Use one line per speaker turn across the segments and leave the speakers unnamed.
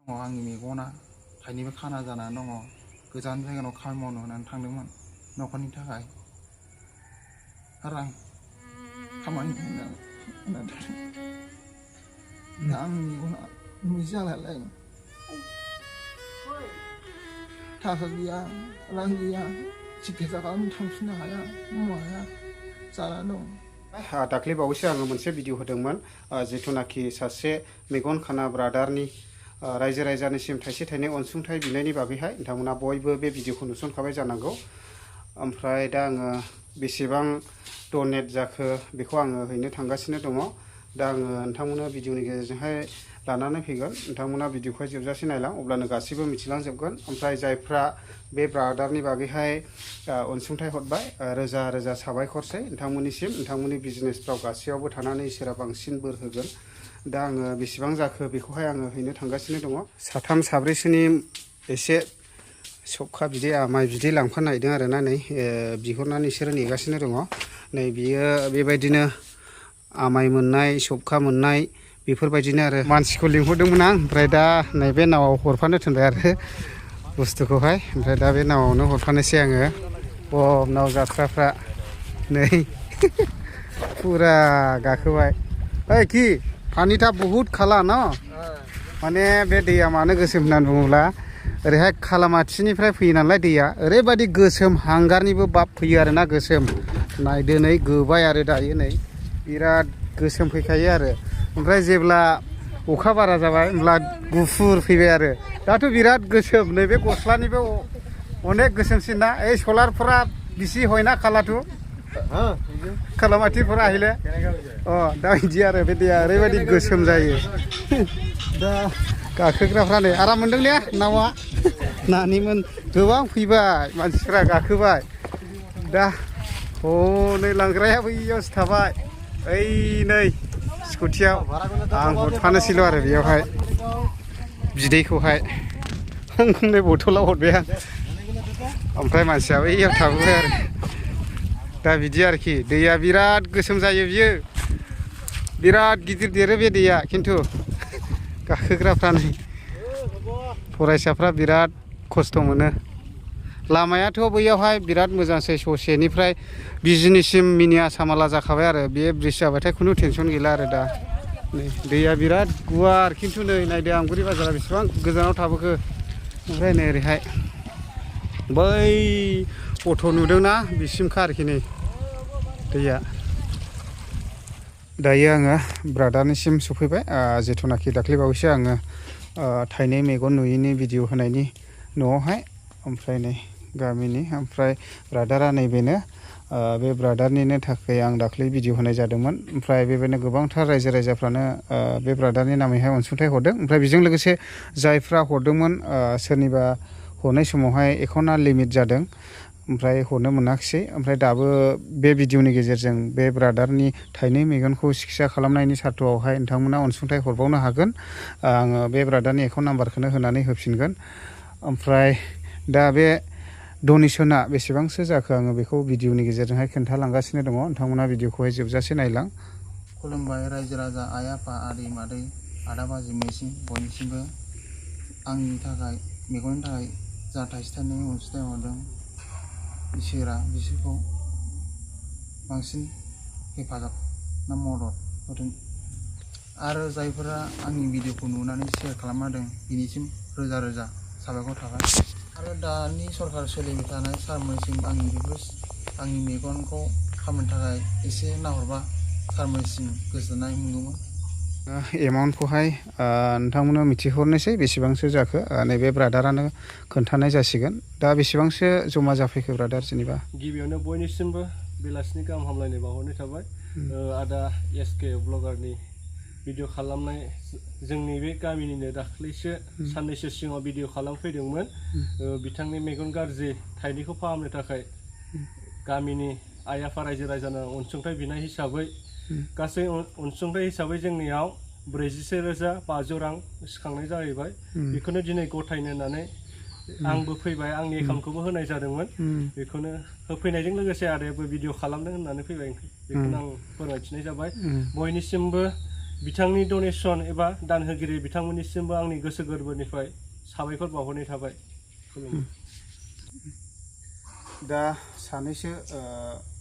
आंनि मेगना थाइनैबो खाना जानानै दङ गोजान जायगायाव खामानि मावनो होननानै थांदोंमोन न'खरनि थाखाय आरो आं खामानि होननानै दा आंनि मेगना नुयि जालायलाय थाखा गैया रां गैया सिकित्सा खालामनो थांफिननो हाया माया जानानै दं।
दाख्लै बावैसो आङो मोनसे भिडिअ होदोंमोन जिथुनाखि सासे मेगन खाना ब्रादारनि रायजो राजानिसिम थाइसे थाइनै अनसुंथाइ बिनायनि बागैहाय नोंथांमोना बयबो बे भिडिअखौ नुसनखाबाय जानांगौ। ओमफ्राय दा आङो बेसेबां डनेट जाखो बेखौ आङो हैनो थांगासिनो दङ। दा आङो नोंथांमोना भिडिअनि गेजेरजोंहाय लानानै फैगोन। नोंथांमोना भिडिअखौहाय जोबजासे नायलां अब्लानो गासैबो मिथिलांजोबगोन। ओमफ्राय जायफ्रा बे ब्रादारनि बागैहाय अनसुंथाइ हरबाय रोजा रोजा साबायखरसै नोंथांमोननिसिम। नोंथांमोननि बिजनेसफ्राव गासैयावबो थानानै इसोरा बांसिन बोर होगोन। दा आङो बेसेबां जाखो बेखौहाय आङो हैनो थांगासिनो दङ। साथाम साब्रैसोनि एसे सबखा बिदै आमाय बिदै लांफानो नागिरदों आरोना नै बिहरनानै बिसोरो नेगासिनो दङ। नै बियो बेबायदिनो आमाय मोननाय सबखा मोननाय बेफोरबायदिनो आरो मानसिखौ लिंहरदोंमोन आं ओमफ्राय दा नैबे नावाव हरफानो थिनबाय आरो बुस्थुखौहाय। ओमफ्राय दा बे नावावनो हरफानोसै आङो। नाव जाथ्राफ्रा नै फुरा गाखोबाय। ओइ कि पानी था बहुत खाला न माने बे दैया मानो गोसोम होननानै बुङोब्ला ओरैहाय खालामाथिनिफ्राय फैयो नालाय दैया ओरैबायदि गोसोम हांगारनिबो बाब फैयो आरोना गोसोम। नायदो नै गोबाय आरो दायो नै बिराद गोसोम फैखायो आरो ओमफ्राय जेब्ला अखा बारा जाबाय होमब्ला गुफुर फैबाय आरो दाथ' बिराद गोसोम नैबे गस्लानिबो अनेक गोसोमसिन ना ओइ सलारफोरा बिसि हयना खालाथु खालामाथिफोरा अहिले दा बिदि आरो बे दैया ओरैबायदि गोसोम जायो। दा गाखोग्राफ्रा नै आराम मोनदों ने नावा नानिमोन गोबां फैबाय मानसिफ्रा गाखोबाय। दा हनै लांग्राया बैयावसो थाबाय ओइ नै स्कुटियाव आं हरफानोसैल' आरो बेयावहाय बिदैखौहाय नै बथलाव हरबाय आं ओमफ्राय मानसिया बैयाव थाबोबाय आरो दा बिदि आरोखि दैया बिराद गोसोम जायो बियो बिराद गिदिर देरो बे दैया खिन्थु गाखोग्राफ्रा नै फरायसाफ्रा बिराद खस्थ' मोनो। लामायाथ' बैयावहाय बिराद मोजांसै ससेनिफ्राय बिजनिसिम मिनि आसामाला जाखाबाय आरो बे ब्रिज जाबाथाय खुनु टेनसन गैला आरो दा नै दैया बिराद गुवार खिन्थु नै नायदो आमगुरि बाजारा बेसेबां गोजानाव थाबोखो। ओमफ्राय नै ओरैहाय बै अट' नुदोंना बिसिमखा आरोखि नै दैया। दायो आङो ब्रादारनिसिम सफैबाय जिथुनाखि दाख्लै बावैसो आङो थाइनै मेगन नुयैनि भिडिअ होनायनि न'आवहाय। ओमफ्राय नै गामिनि ओमफ्राय ब्रादारा नैबेनो बे ब्रादारनिनो थाखाय आं दाख्लै भिडिअ होनाय जादोंमोन। ओमफ्राय बेबायदिनो गोबांथार रायजो राजाफ्रानो बे ब्रादारनि नामैहाय अनसुंथाइ हरदों। ओमफ्राय बेजों लोगोसे जायफ्रा हरदोंमोन सोरनिबा हरनाय समावहाय एकाउन्टआ लिमिट जादों ओमफ्राय हरनो मोनाखिसै। ओमफ्राय दाबो बे भिडिअनि गेजेरजों बे ब्रादारनि थाइनै मेगनखौ सिकित्सा खालामनायनि सार्थ'आवहाय नोंथांमोना अनसुंथाइ हरबावनो हागोन। आङो बे ब्रादारनि एकाउन्ट नाम्बारखौनो होनानै होफिनगोन। ओमफ्राय दा बे डनेसना बेसेबांसो जाखो आङो बेखौ भिडिअनि गेजेरजोंहाय खोन्थालांगासिनो दङ। नोंथांमोना भिडिअखौहाय जोबजासे नायलां।
खुलुमबाय रायजो राजा आइ आफा आदै मादै आदा बाजै मैसिम बयनिसिमबो आंनि थाखाय मेगननि थाखाय जा थाइसे थाइनै अनसुंथाइ हरदों इसोरा बिसोरखौ बांसिन हेफाजाब ना मदद होदों आरो जायफोरा आंनि भिडिअखौ नुनानै शेयार खालामना बिनिसिम रोजा रोजा साबायखर थाबाय। आरो दानि सरकार सोलिबाय थानाय सारमोनसिम आंनि मेगनखौ फाहामनो थाखाय एसे नाहरबा सारमोनसिम गोजोननाय मोनगौमोन।
एमाउन्टखौहाय नोंथांमोना मिथिहरनोसै बेसेबांसो जाखो नैबे ब्रादारानो खोन्थानाय जासिगोन। दा बेसेबांसो जमा जाफैखो ब्रादार जेनेबा?
गिबियावनो बयनिसिमबो बेलासिनि गाहाम हामलायनाय बावहरनाय थाबाय। आदा एसके ब्लगारनि भिडिअ खालामनाय जोंनि बे गामिनिनो दाख्लैसो साननैसो सिगाङाव भिडिअ खालामफैदोंमोन। बिथांनि मेगन गाज्रि थाइनैखौ फाहामनो थाखाय गामिनि आइ आफा रायजो राजानो अनसुंथाइ बिनाय हिसाबै गासै अनसुंथाइ हिसाबै जोंनियाव 44,500 रां सिखांनाय जाहैबाय। बेखौनो दिनै गथायनो होननानै आंबो फैबाय आंनि एकाउन्टखौबो होनाय जादोंमोन। बेखौनो होफैनायजों लोगोसे आदायाबो भिडिअ खालामदों होननानै फैबाय बेखौनो आं फोरमायथिनाय जाबाय। बयनिसिमबो बिथांनि डनेसन एबा दान होगिरि बिथांमोननिसिमबो आंनि गोसो गोरबोनिफ्राय साबायखर बावहरनाय थाबाय।
दा सानैसो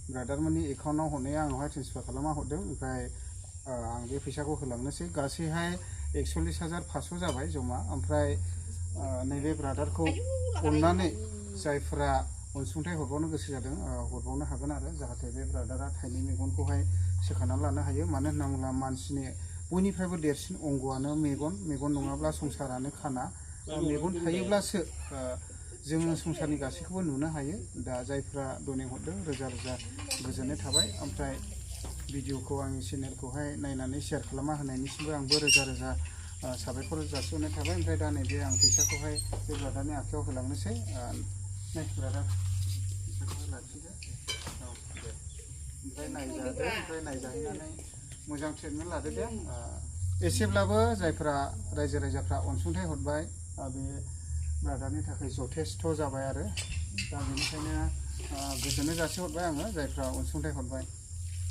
ब्रादारमोननि एकाउन्टाव हरनाया आंनावहाय ट्रेन्सफार खालामना हरदों। ओमफ्राय आं बे फैसाखौ होलांनोसै। गासैहाय 41,500 जाबाय जमा। ओमफ्राय नैबे ब्रादारखौ अननानै जायफोरा अनसुंथाइ हरबावनो गोसो जादों हरबावनो हागोन आरो, जाहाथे बे ब्रादारा थाइनै मेगनखौहाय सोखानानै लानो हायो। मानो होनना बुङोब्ला मानसिनि बयनिफ्रायबो देरसिन अंग'आनो मेगन नङाब्ला संसारानो खाना। मेगन थायोब्लासो जोङो संसारनि गासैखौबो नुनो हायो। दा जायफ्रा डनेट हरदों रोजा रोजा गोजोननाय थाबाय। ओमफ्राय भिडिअखौ आंनि चेनेलखौहाय नायनानै शेयार खालामना होनायनिसिमबो आंबो रोजा रोजा साबायखर जासिहरनाय थाबाय। ओमफ्राय दा नैबे आं फैसाखौहाय बे ब्रादारनि आखायाव होलांनोसै। नै ब्रादार फैसाखौहाय लाखिदो। औ दे। ओमफ्राय नायजादो, ओमफ्राय नायजाहैनानै मोजां ट्रिटमेन्ट लादो दे। एसेब्लाबो जायफ्रा रायजो राजाफ्रा अनसुंथाइ हरबाय बे ब्रादारनि थाखाय जथेस्थ' जाबाय आरो। दा बेनिखायनो गोजोननाय जासिहरबाय आङो जायफ्रा अनसुंथाइ हरबाय।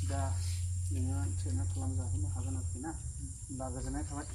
दा नोङो ट्रिटमेन्ट खालामजाहैनो हागोन आरोखि ना। होमबा गोजोननाय थाबाय।